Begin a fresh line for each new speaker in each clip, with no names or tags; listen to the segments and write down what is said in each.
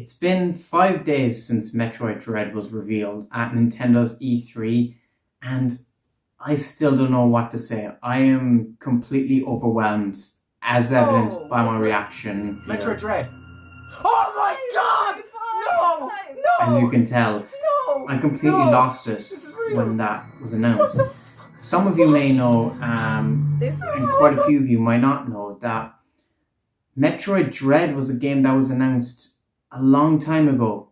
It's been 5 days since Metroid Dread was revealed at Nintendo's E3, and I still don't know what to say. I am completely overwhelmed, as evident by my reaction
Metroid
here.
Dread. Oh my god! No!
As
No!
you can tell,
No!
I completely
No!
lost it
This is real.
when that was announced. Some of you may know, and quite a few of you might not know, that Metroid Dread was a game that was announced a long time ago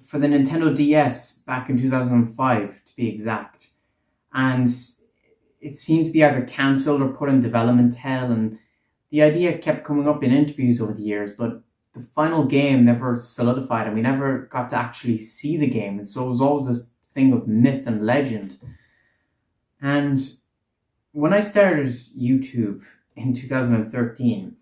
for the Nintendo DS back in 2005, to be exact. And it seemed to be either cancelled or put in development hell, and the idea kept coming up in interviews over the years, but the final game never solidified and we never got to actually see the game. And so it was always this thing of myth and legend. And when I started YouTube in 2013,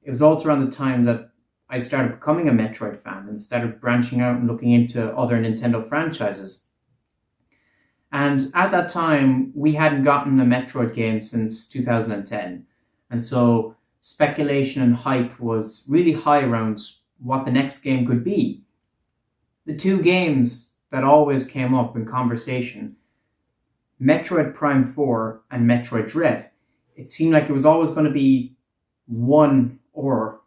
it was also around the time that I started becoming a Metroid fan and started branching out and looking into other Nintendo franchises. And at that time, we hadn't gotten a Metroid game since 2010. And so speculation and hype was really high around what the next game could be. The two games that always came up in conversation, Metroid Prime 4 and Metroid Dread. It seemed like it was always going to be one, or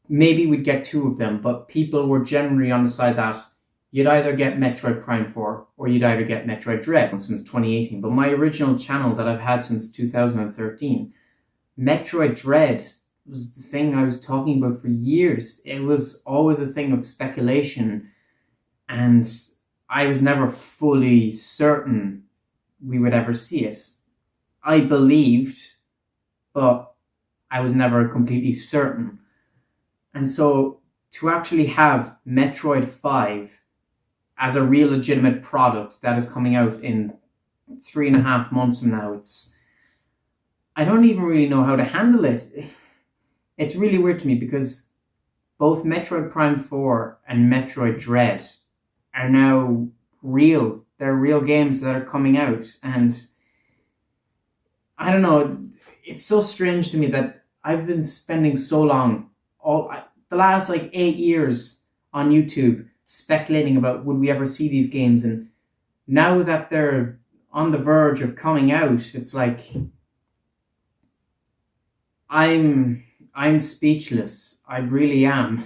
maybe we'd get two of them, but people were generally on the side that you'd either get Metroid Prime 4 or you'd either get Metroid Dread since 2018. But my original channel that I've had since 2013, Metroid Dread was the thing I was talking about for years. It was always a thing of speculation, and I was never fully certain we would ever see it. I believed, but I was never completely certain. And so to actually have Metroid 5 as a real legitimate product that is coming out in 3.5 months from now, I don't even really know how to handle it. It's really weird to me because both Metroid Prime 4 and Metroid Dread are now real. They're real games that are coming out. And I don't know, it's so strange to me that I've been spending so long, the last 8 years on YouTube, speculating about would we ever see these games. And now that they're on the verge of coming out, it's like I'm speechless. I really am.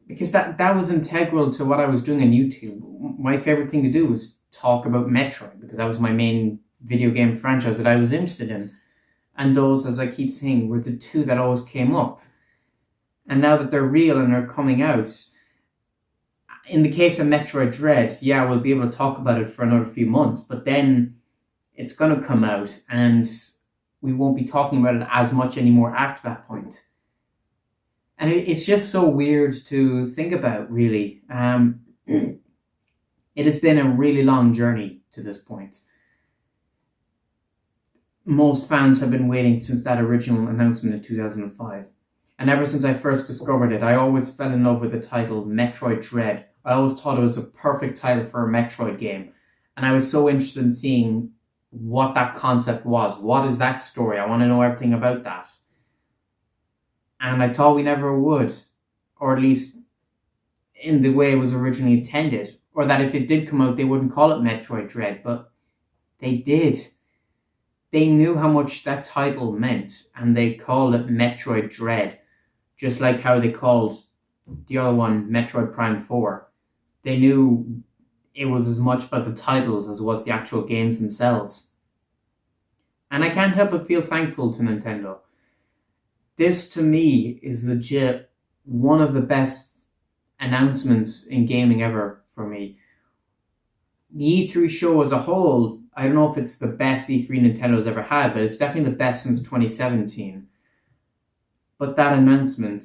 Because that was integral to what I was doing on YouTube. My favorite thing to do was talk about Metroid, because that was my main video game franchise that I was interested in. And those, as I keep saying, were the two that always came up. And now that they're real and they're coming out, in the case of Metroid Dread, yeah, we'll be able to talk about it for another few months, but then it's going to come out and we won't be talking about it as much anymore after that point. And it's just so weird to think about, really. It has been a really long journey to this point. Most fans have been waiting since that original announcement in 2005. And ever since I first discovered it, I always fell in love with the title Metroid Dread. I always thought it was a perfect title for a Metroid game. And I was so interested in seeing what that concept was. What is that story? I want to know everything about that. And I thought we never would. Or at least in the way it was originally intended. Or that if it did come out, they wouldn't call it Metroid Dread. But they did. They knew how much that title meant. And they called it Metroid Dread. Just like how they called the other one Metroid Prime 4. They knew it was as much about the titles as it was the actual games themselves. And I can't help but feel thankful to Nintendo. This, to me, is legit one of the best announcements in gaming ever for me. The E3 show as a whole, I don't know if it's the best E3 Nintendo's ever had, but it's definitely the best since 2017. But that announcement,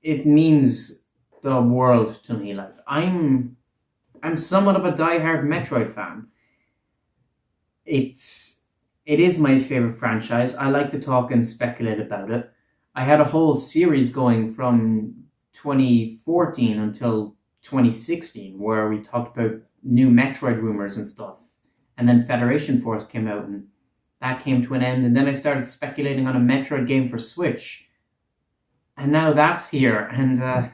it means the world to me. I'm somewhat of a diehard Metroid fan. It is my favorite franchise. I like to talk and speculate about it. I had a whole series going from 2014 until 2016 where we talked about new Metroid rumors and stuff. And then Federation Force came out and that came to an end. And then I started speculating on a Metroid game for Switch. And now that's here, and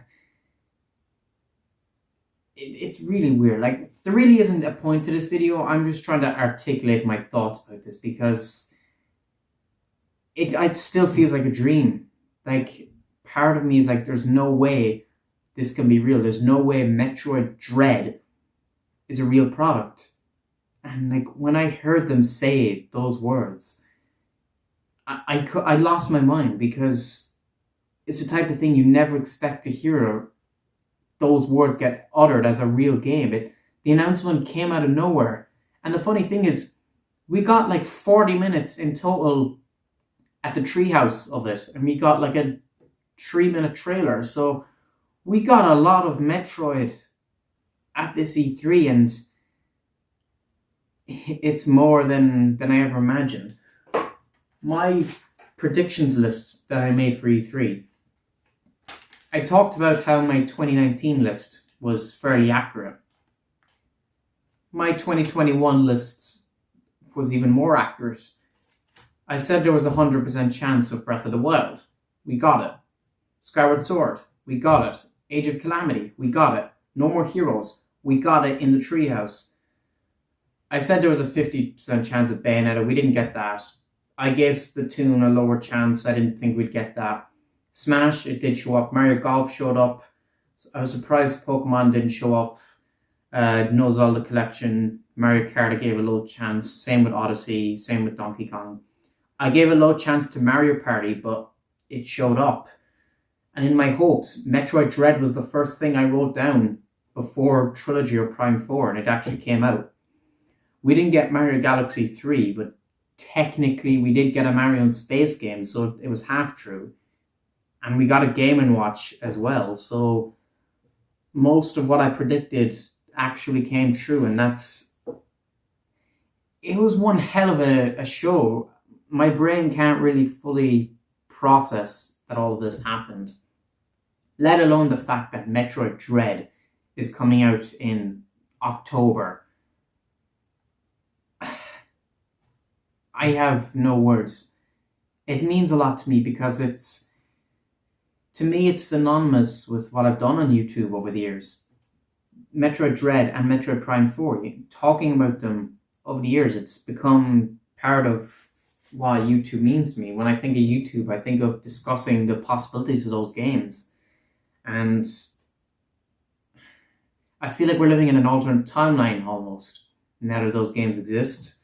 it's really weird. Like, there really isn't a point to this video. I'm just trying to articulate my thoughts about this because it still feels like a dream. Like, part of me is like, there's no way this can be real. There's no way Metroid Dread is a real product. And like, when I heard them say those words, I lost my mind, because it's the type of thing you never expect to hear those words get uttered as a real game. The announcement came out of nowhere. And the funny thing is, we got like 40 minutes in total at the treehouse of it, and we got like a 3-minute trailer. So we got a lot of Metroid at this E3, and it's more than I ever imagined. My predictions list that I made for E3, I talked about how my 2019 list was fairly accurate. My 2021 list was even more accurate. I said there was a 100% chance of Breath of the Wild. We got it. Skyward Sword. We got it. Age of Calamity. We got it. No More Heroes. We got it in the treehouse. I said there was a 50% chance of Bayonetta. We didn't get that. I gave Splatoon a lower chance. I didn't think we'd get that. Smash, it did show up. Mario Golf showed up. I was surprised Pokemon didn't show up. No Zelda Collection. Mario Kart, I gave a low chance. Same with Odyssey. Same with Donkey Kong. I gave a low chance to Mario Party, but it showed up. And in my hopes, Metroid Dread was the first thing I wrote down before Trilogy or Prime 4, and it actually came out. We didn't get Mario Galaxy 3, but technically we did get a Mario Space game, so it was half true. And we got a Game & Watch as well, so most of what I predicted actually came true, and it was one hell of a show. My brain can't really fully process that all of this happened, let alone the fact that Metroid Dread is coming out in October. I have no words. It means a lot to me because it's synonymous with what I've done on YouTube over the years. Metroid Dread and Metroid Prime 4, talking about them over the years, it's become part of what YouTube means to me. When I think of YouTube, I think of discussing the possibilities of those games. And I feel like we're living in an alternate timeline almost, now that those games exist.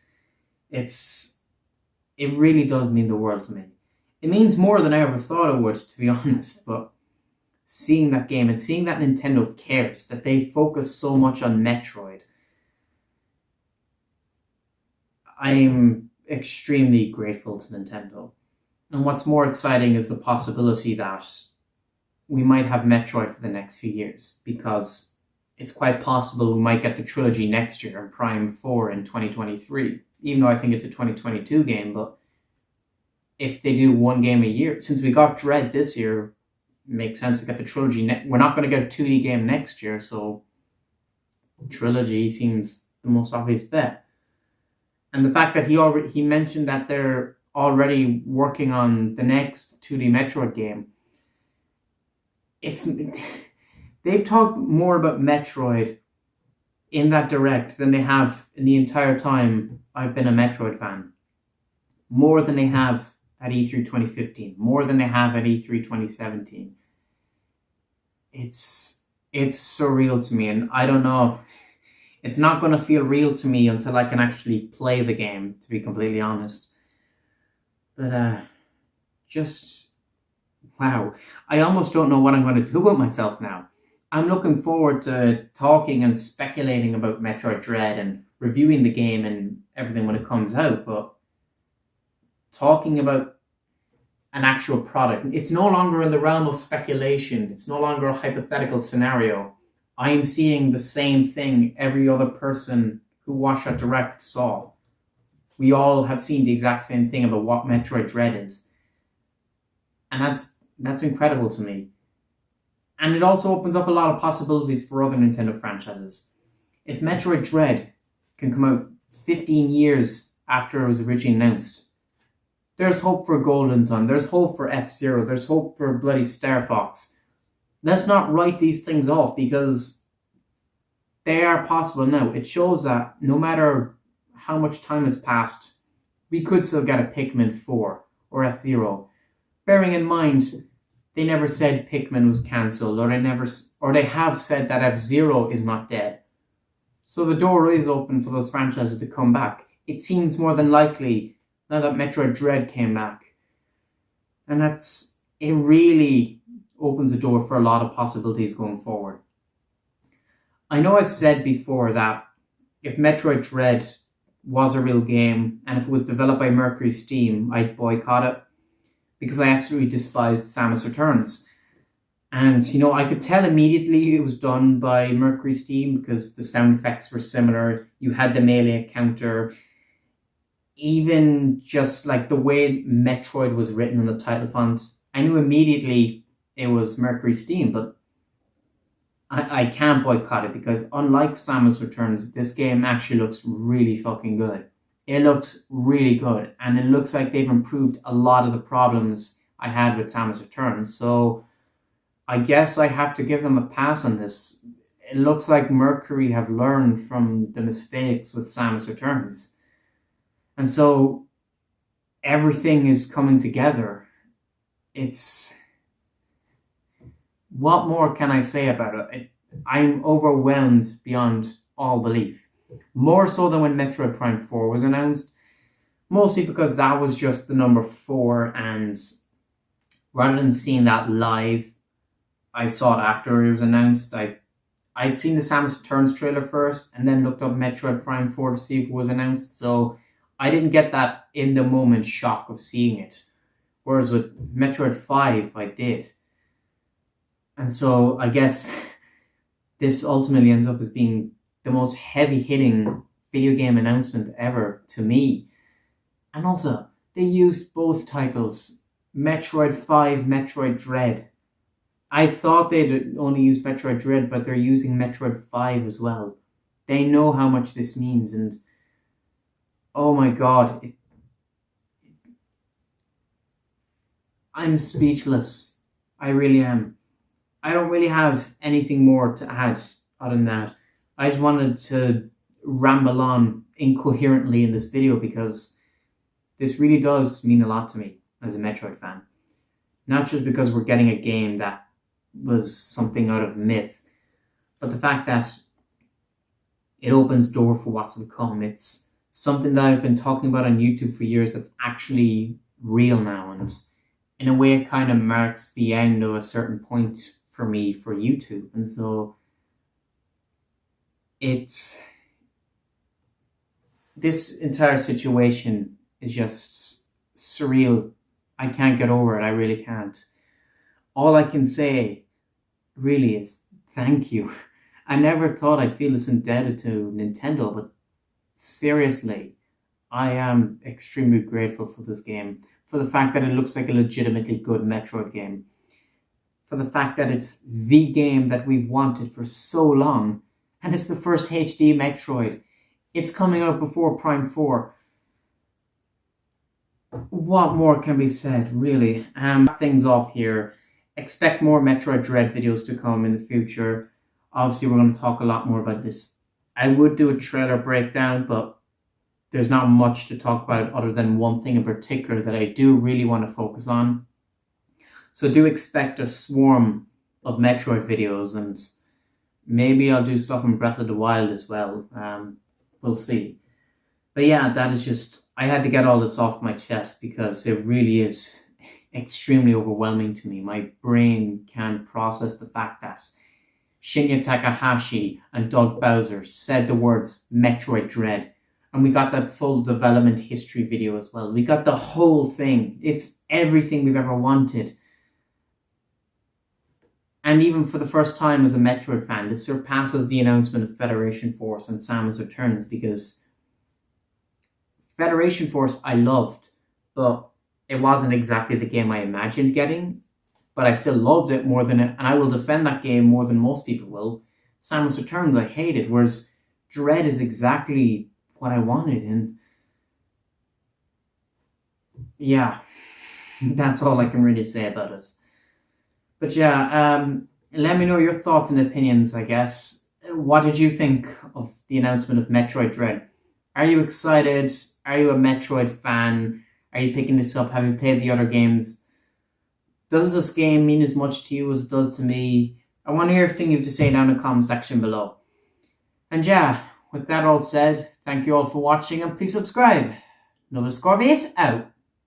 It really does mean the world to me. It means more than I ever thought it would, to be honest, but seeing that game and seeing that Nintendo cares, that they focus so much on Metroid, I'm extremely grateful to Nintendo. And what's more exciting is the possibility that we might have Metroid for the next few years, because it's quite possible we might get the trilogy next year and Prime 4 in 2023, even though I think it's a 2022 game. But if they do one game a year, since we got Dread this year, it makes sense to get the trilogy. We're not going to get a 2D game next year, so trilogy seems the most obvious bet. And the fact that he mentioned that they're already working on the next 2D Metroid game, they've talked more about Metroid in that direct than they have in the entire time I've been a Metroid fan. More than they have at E3 2015, more than they have at E3 2017. It's surreal to me, and I don't know. It's not going to feel real to me until I can actually play the game, to be completely honest. But just wow. I almost don't know what I'm going to do with myself now. I'm looking forward to talking and speculating about Metroid Dread and reviewing the game and everything when it comes out, but talking about an actual product, it's no longer in the realm of speculation. It's no longer a hypothetical scenario. I am seeing the same thing every other person who watched that direct saw. We all have seen the exact same thing about what Metroid Dread is. And that's incredible to me. And it also opens up a lot of possibilities for other Nintendo franchises. If Metroid Dread can come out 15 years after it was originally announced, There's hope for Golden Sun. There's hope for F-Zero. There's hope for bloody Star Fox. Let's not write these things off because they are possible now. It shows that no matter how much time has passed, we could still get a Pikmin 4 or F-Zero. Bearing in mind, they never said Pikmin was cancelled, or they have said that F-Zero is not dead. So the door is open for those franchises to come back. It seems more than likely now that Metroid Dread came back. And it really opens the door for a lot of possibilities going forward. I know I've said before that if Metroid Dread was a real game and if it was developed by Mercury Steam, I'd boycott it because I absolutely despised Samus Returns. And, I could tell immediately it was done by Mercury Steam because the sound effects were similar. You had the melee counter. Even just like the way Metroid was written on the title font, I knew immediately it was Mercury Steam, but I can't boycott it because unlike Samus Returns, this game actually looks really fucking good. It looks really good, and it looks like they've improved a lot of the problems I had with Samus Returns, so I guess I have to give them a pass on this. It looks like Mercury have learned from the mistakes with Samus Returns. And so everything is coming together. What more can I say about it? I'm overwhelmed beyond all belief. More so than when Metroid Prime 4 was announced. Mostly because that was just the number 4, and rather than seeing that live, I saw it after it was announced. I'd seen the Samus Returns trailer first and then looked up Metroid Prime 4 to see if it was announced. So I didn't get that in the moment shock of seeing it. Whereas with Metroid 5, I did. And so I guess this ultimately ends up as being the most heavy-hitting video game announcement ever to me. And also, they used both titles, Metroid 5, Metroid Dread. I thought they'd only use Metroid Dread, but they're using Metroid 5 as well. They know how much this means, and oh my god, I'm speechless. I really am. I don't really have anything more to add other than that. I just wanted to ramble on incoherently in this video because this really does mean a lot to me as a Metroid fan. Not just because we're getting a game that was something out of myth, but the fact that it opens door for what's to come. It's something that I've been talking about on YouTube for years that's actually real now, and in a way it kind of marks the end of a certain point for me for YouTube. And so this entire situation is just surreal. I can't get over it. I really can't. All I can say really is thank you. I never thought I'd feel this indebted to Nintendo, but seriously, I am extremely grateful for this game, for the fact that it looks like a legitimately good Metroid game, for the fact that it's the game that we've wanted for so long, and it's the first HD Metroid. It's coming out before Prime 4. What more can be said, really? Things off here. Expect more Metroid Dread videos to come in the future. Obviously, we're going to talk a lot more about this. I would do a trailer breakdown, but there's not much to talk about other than one thing in particular that I do really want to focus on. So do expect a swarm of Metroid videos, and maybe I'll do stuff in Breath of the Wild as well. We'll see. But yeah, that is just, I had to get all this off my chest because it really is extremely overwhelming to me. My brain can't process the fact that Shinya Takahashi and Doug Bowser said the words Metroid Dread. And we got that full development history video as well. We got the whole thing. It's everything we've ever wanted. And even for the first time as a Metroid fan, this surpasses the announcement of Federation Force and Samus Returns, because Federation Force I loved, but it wasn't exactly the game I imagined getting. But I still loved it more than it, and I will defend that game more than most people will. Samus Returns I hated, whereas Dread is exactly what I wanted, and yeah, that's all I can really say about it. But yeah, let me know your thoughts and opinions, I guess. What did you think of the announcement of Metroid Dread? Are you excited? Are you a Metroid fan? Are you picking this up? Have you played the other games? Does this game mean as much to you as it does to me? I want to hear everything you have to say down in the comment section below. And yeah, with that all said, thank you all for watching and please subscribe. Another Scorpius out.